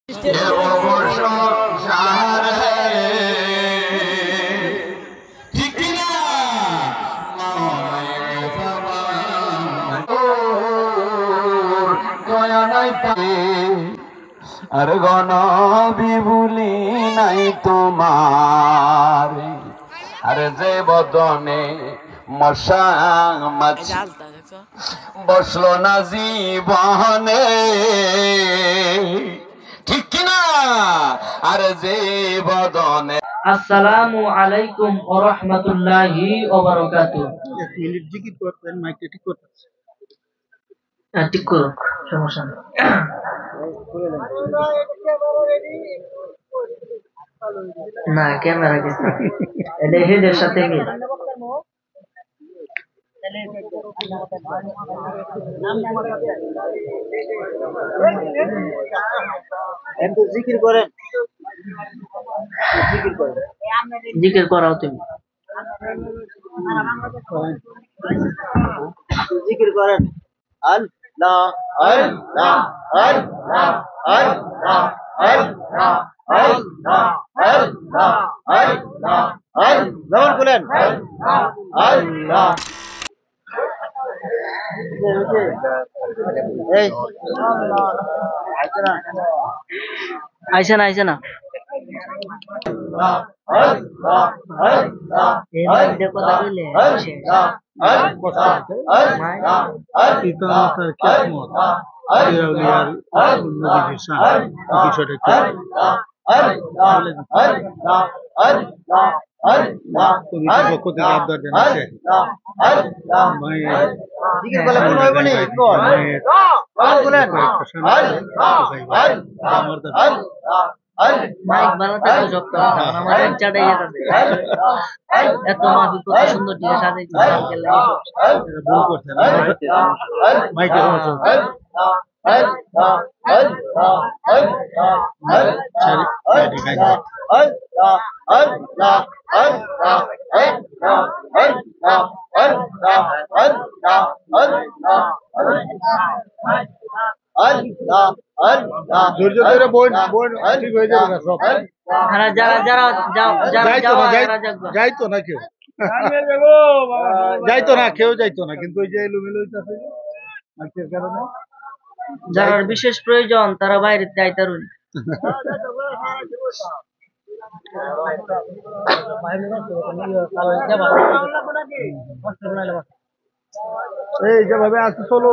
আর গণবি ভুলি নাই তোমার, আর যে বদনে মশা মাছি বসলো না জীবনে, ঠিক কিনা? আর যে বদনে। আসসালামু আলাইকুম ওয়া রাহমাতুল্লাহি ওয়া বারাকাতুহু। জিকির করতেন, মাইকটা ঠিক করতেন, ঠিক করো, সমস্যা নেই। না ক্যামেরা কে এটা হেডের সাথে মিল। একটু জিকির করেন, জিকির করাও তুমি। জিকির করেন। আল্লাহ আল্লাহ আল্লাহ আল্লাহ আল্লাহ আল্লাহ আল্লাহ আল্লাহ আল্লাহ বলেন আল্লাহ। এই আইসে না আইসে না কথা বললে পক্ষ থেকে আবদার জানাচ্ছে মাইক বানাতে তো শক্ত আমাদের চাটাই যেতে এত মাফি কত সুন্দর দিয়ে সাজাইছি ভুল করছে মাইকের যাইতো না কেউ, যাইতো না কেউ যাইতো না, কিন্তু ওই যে এলোমেলো কারণে যারা বিশেষ প্রয়োজন তারা বাইরে যাইতারুন। এই যেভাবে আছে চলো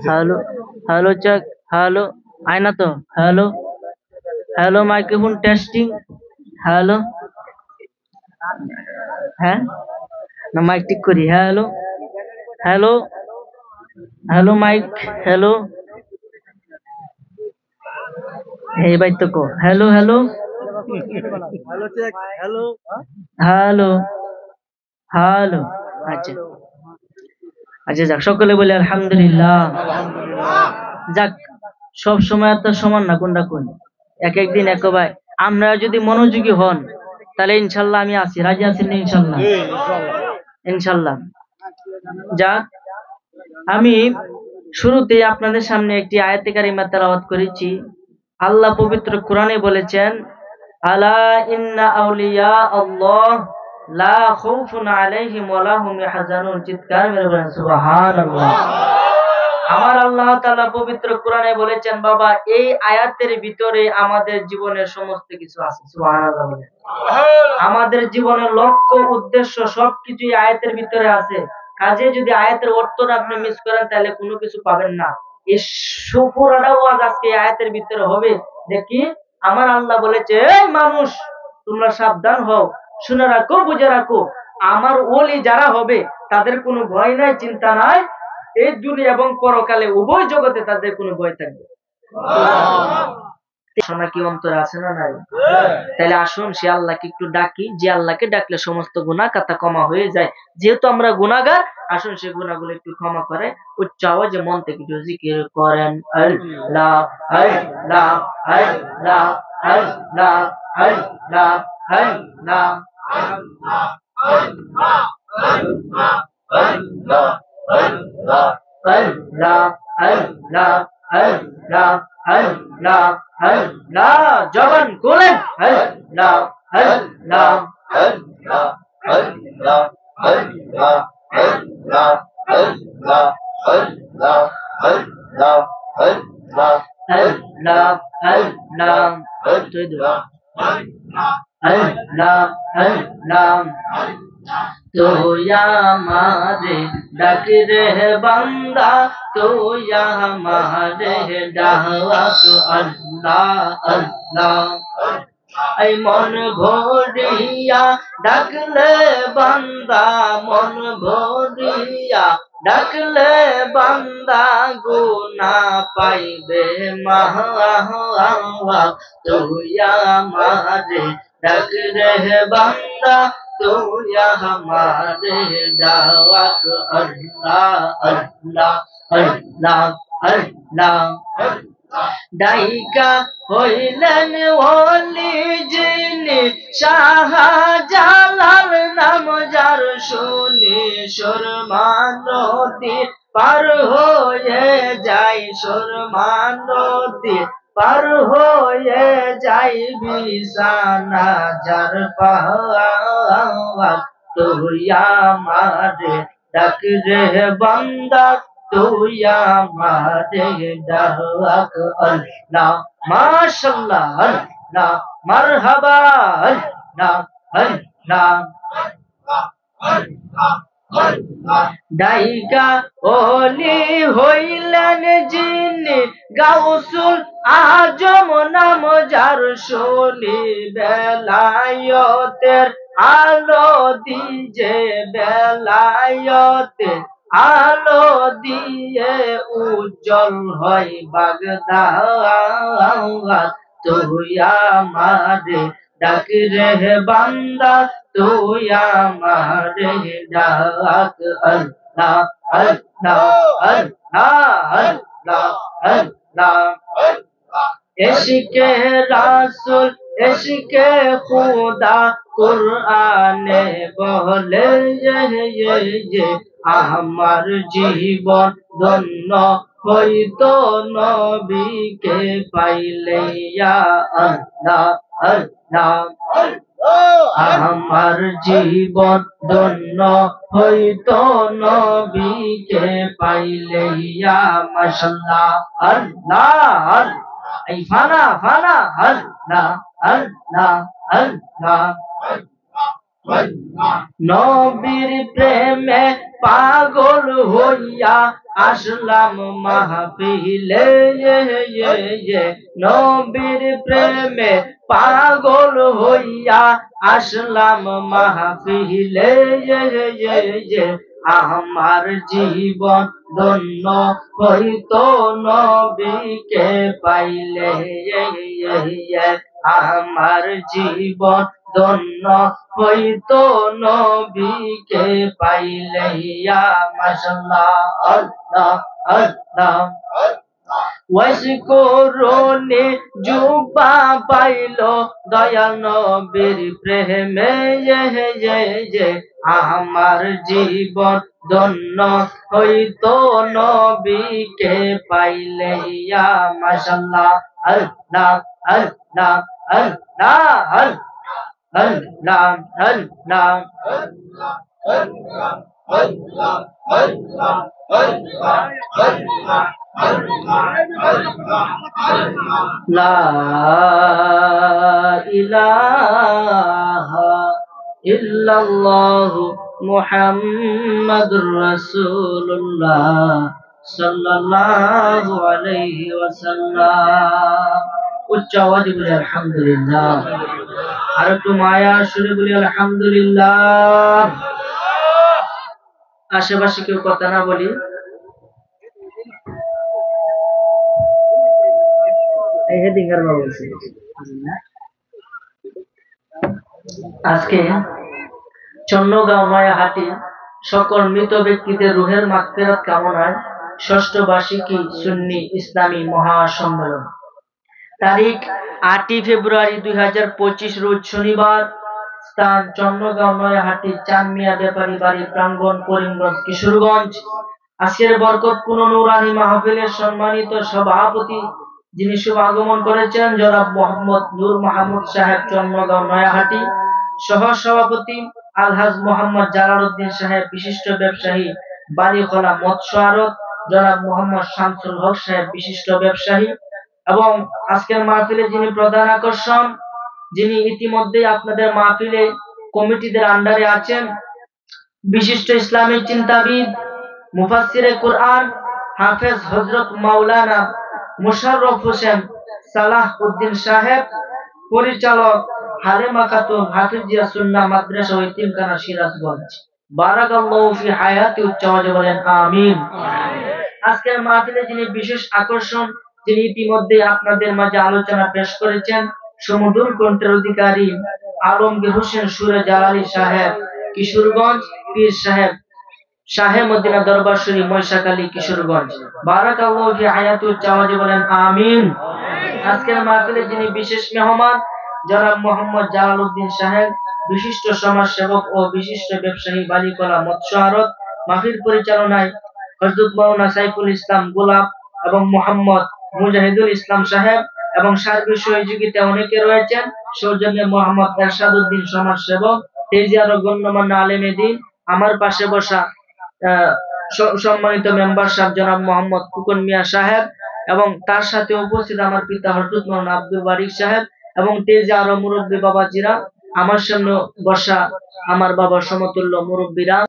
হ্যালো হ্যালো চেক, হ্যালো আয়না তো, hello hello microphone testing, hello হ্যাঁ না মাইক ঠিক করি, hello hello hello mic, hello এই ভাই তো কো hello hello hello hello hello. আচ্ছা আচ্ছা যাক, সকলে বলে আলহামদুলিল্লাহ। যাক, সব সময় তো সমান না, কোনটা কোন এক একদিন এক ভাই। আমরা যদি মনোযোগী হন তাহলে ইনশাল্লাহ আমি আছি, রাজি আছি না? ইনশাল্লাহ ইনশাল্লাহ। যাক, আমি শুরুতে আপনাদের সামনে একটি আয়াতে কারিমা তেলাওয়াত করেছি। আল্লাহ পবিত্র কোরআনে বলেছেন, আলা ইন্না আউলিয়া আল্লাহ লা খাউফুন আলাইহিম ওয়া লা হুম ইয়াহজানুন। চিৎকার মেরে বলেন সুবহানাল্লাহ। আমার আল্লাহ তাআলা পবিত্র কোরআনে বলেছেন, বাবা এই আয়াতের ভিতরে আমাদের জীবনের সমস্ত কিছু আছে। সুবহানাল্লাহ। আমাদের জীবনের লক্ষ্য উদ্দেশ্য সবকিছুই আয়াতের ভিতরে আছে। কাজে যদি আয়াতের অর্থটা আপনি মিস করেন তাহলে কোনো কিছু পাবেন না। এই সুপুরাটা ওয়াজ আজকে আয়াতের ভিতরে হবে। দেখি আমার আল্লাহ বলেছে, এই মানুষ তোমরা সাবধান হও, শুনে রাখো, বুঝে রাখো, আমার ওলি যারা হবে তাদের কোনো ভয় নাই, চিন্তা নাই। এই দুনিয়া এবং পরকালে উভয় জগতে তাদের কোনো ভয় থাকবে। শোনা কি অন্তরে আছে না নাই? তাহলে আসুন সে আল্লাহকে একটু ডাকি, যে আল্লাহকে ডাকলে সমস্ত গুনাহ কাতা ক্ষমা হয়ে যায়। যেহেতু আমরা গুনাহগার, আসুন সে গুনাহগুলো একটু ক্ষমা করে উচ্চ আওয়াজে মন থেকে একটু জিকির করেন আল্লাহ আল্লাহ আল্লাহ আল্লাহ আল্লাহ আল্লাহ আল্লাহ আল্লাহ আল্লাহ আল্লাহ আল্লাহ জবান খুলেন আল্লাহ আল্লাহ আল্লাহ আল্লাহ আল্লাহ আল্লাহ আল্লাহ আল্লাহ আল্লাহ আল্লাহ আল্লাহ আল্লাহ আল্লাহ আল্লাহ তুই আমারে ডাক রে বান্দা, তুই আমারে ডাক আল্লাহ আল্লাহ। এই মন ভরিয়া ডাকলে বান্দা, মন ভরিয়া ডাকলে বান্দা গুনাহ পাইবে মাহওয়া। তুই আমারে ডাক রে বান্দা, তুই আমারে ডাক আল্লাহ আল্লাহ আল্লাহ আল্লাহ। ডাইকা হইলেন ওলি যিনি, শাহজালাল নাম যার শুনি সুরমা নদী পার হয়ে যাই, সুরমা নদী পার হয়ে যাই বিছানা যার পাওয়া। তুই আমারে ডাক রে বান্দা, তুই আমারে ডাক আল্লাহ। মাশাআল্লাহ আল্লাহ মারহাবা আল্লাহ আল্লাহ। ডাইকা ওলি হইলেন যিনি, গাউসুল আজম নাম যার শুনি বেলায়েতের আলো দিজে, বেলায়েতের আলো দিয়ে উজ্জ্বল হয় বাগদাদ। তুই আমারে ডাক রে বান্দা, তুই আমারে ডাক আল্লাহ আল্লাহ আল্লাহ আল্লাহ আল্লাহ। ইশকে রাসূল ইশকে খুদা কুরআনে বলে যে আমার জীবন ধন্য হইতো নবীকে পাইলে। ইয়া আল্লাহ আল্লাহ। আমার জীবন ধন্য হইতো নবীকে পাইলে। ইয়া মাশাআল্লাহ আল্লাহ আল্লাহ। এই ফানা ফানা আল্লাহ আল্লাহ আল্লাহ। নবীর প্রেমে পাগল হইয়া আসলাম মাহফিলে। নবীর প্রেমে পাগল হইয়া আসলাম মাহফিলে। আমার জীবন ধন্য হইতো নবীকে পাইলে। আমার জীবন ধন্য হইতো নবীকে পাইলে। ইয়া মাশাআল্লাহ আল্লাহ আল্লাহ। ওয়াশকুরুনি জুবা পাইলো দয়াল নবীর প্রেমে। আমার জীবন ধন্য হইতো নবীকে পাইলে। ইয়া মাশাআল্লাহ আল্লাহ আল্লাহ আল্লাহ আল্লাহ আল্লাহ। লা ইলাহা ইল্লাল্লাহু মুহাম্মাদুর রাসূলুল্লাহ সাল্লাল্লাহু আলাইহি ওয়াসাল্লাম। উচ্চ আওয়াজে বলি আলহামদুলিল্লাহ। আর একটু মায়া শুনে বলি আলহামদুলিল্লাহ। আশেপাশে কেউ কথা না বলি। এই হেডিংয়ের বাবু ছিল। আজকে চন্নগাঁও নয়াহাটি সকল মৃত ব্যক্তিদের রুহের মাগফিরাত কামনায় ষষ্ঠ বার্ষিকী সুন্নি ইসলামী মহাসম্মেলন, তারিখ 8 ফেব্রুয়ারি 2025 রোজ শনিবার, স্থান চন্নগাঁও নয়াহাটি চাঁদ মিয়া ব্যাপারী বাড়ি প্রাঙ্গণ, করিমগঞ্জ, কিশোরগঞ্জ। আজকের বরকতপূর্ণ নূরানী মাহফিলের সম্মানিত সভাপতি যিনি শুভ আগমন করেছেন জনাব মোহাম্মদ নূর মাহমুদ সাহেব চন্নগাঁও নয়াহাটি, সহ সভাপতি আলহাজ মোহাম্মদ জালাল উদ্দিন সাহেব, বিশিষ্ট ব্যবসায়ী বাড়িখোলা মৎস্য আড়ত জনাব মোহাম্মদ শামসুল হক সাহেব, বিশিষ্ট ব্যবসায়ী, এবং আজকের মাহফিলে যিনি প্রধান আকর্ষণ, যিনি ইতিমধ্যে আপনাদের মাহফিলে কমিটিদের আন্ডারে আছেন, বিশিষ্ট ইসলামী চিন্তাবিদ মুফাসসিরে কুরআন হাফেজ হযরত মাওলানা মুশাররফ হোসেন সালাহ উদ্দিন সাহেব, পরিচালক হারেমা খাতুন হাফিজিয়া সুন্নাহ মাদ্রাসা ও ইতিমখানা সিরাজগঞ্জ। বারাকাল্লাহু ফি হায়াতি, উচ্চ আওয়াজে বলেন আমিন। আজকের মাহফিলে যিনি বিশেষ আকর্ষণ, যিনি ইতিমধ্যে আপনাদের মাঝে আলোচনা পেশ করেছেন, সুমধুর কণ্ঠের অধিকারী আলমগীর হোসেন সুরে জালালী সাহেব, কিশোরগঞ্জ, পীর সাহেব শাহে মদিনা দরবার শরীফ, মহিষাখালী, কিশোরগঞ্জ। বারাকাল্লাহু ফি হায়াতি, উচ্চ আওয়াজে বলেন আমিন। আজকের মাহফিলে যিনি বিশেষ মেহমান জনাব মোহাম্মদ জালাল উদ্দিন সাহেব, বিশিষ্ট সমাজসেবক ও বিশিষ্ট ব্যবসায়ী বাড়িখোলা মৎস্য আড়ত। মাহফিল পরিচালনায় হযরত মাওলানা সাইফুল ইসলাম গোলাপ এবং মোহাম্মদ মুজাহিদুল ইসলাম সাহেব, এবং সার্বিক সহযোগিতা অনেকে রয়েছেন। সৌজন্যে মোহাম্মদ এরশাদ উদ্দিন সমাজসেবক, তেজিয়ার গণ্যমান্য আলেমে দ্বীন, আমার পাশে বসা সম্মানিত মেম্বার সাহেব জনাব মোহাম্মদ ফুকন মিয়া সাহেব, এবং তার সাথে উপস্থিত আমার পিতা হযরত মাওলানা আব্দুল বারিক সাহেব, এবং তেজে আরো মুরব্বী বাবাজিরা, আমার সামনে বসা আমার বাবার সমতুল্য মুরব্বীরা।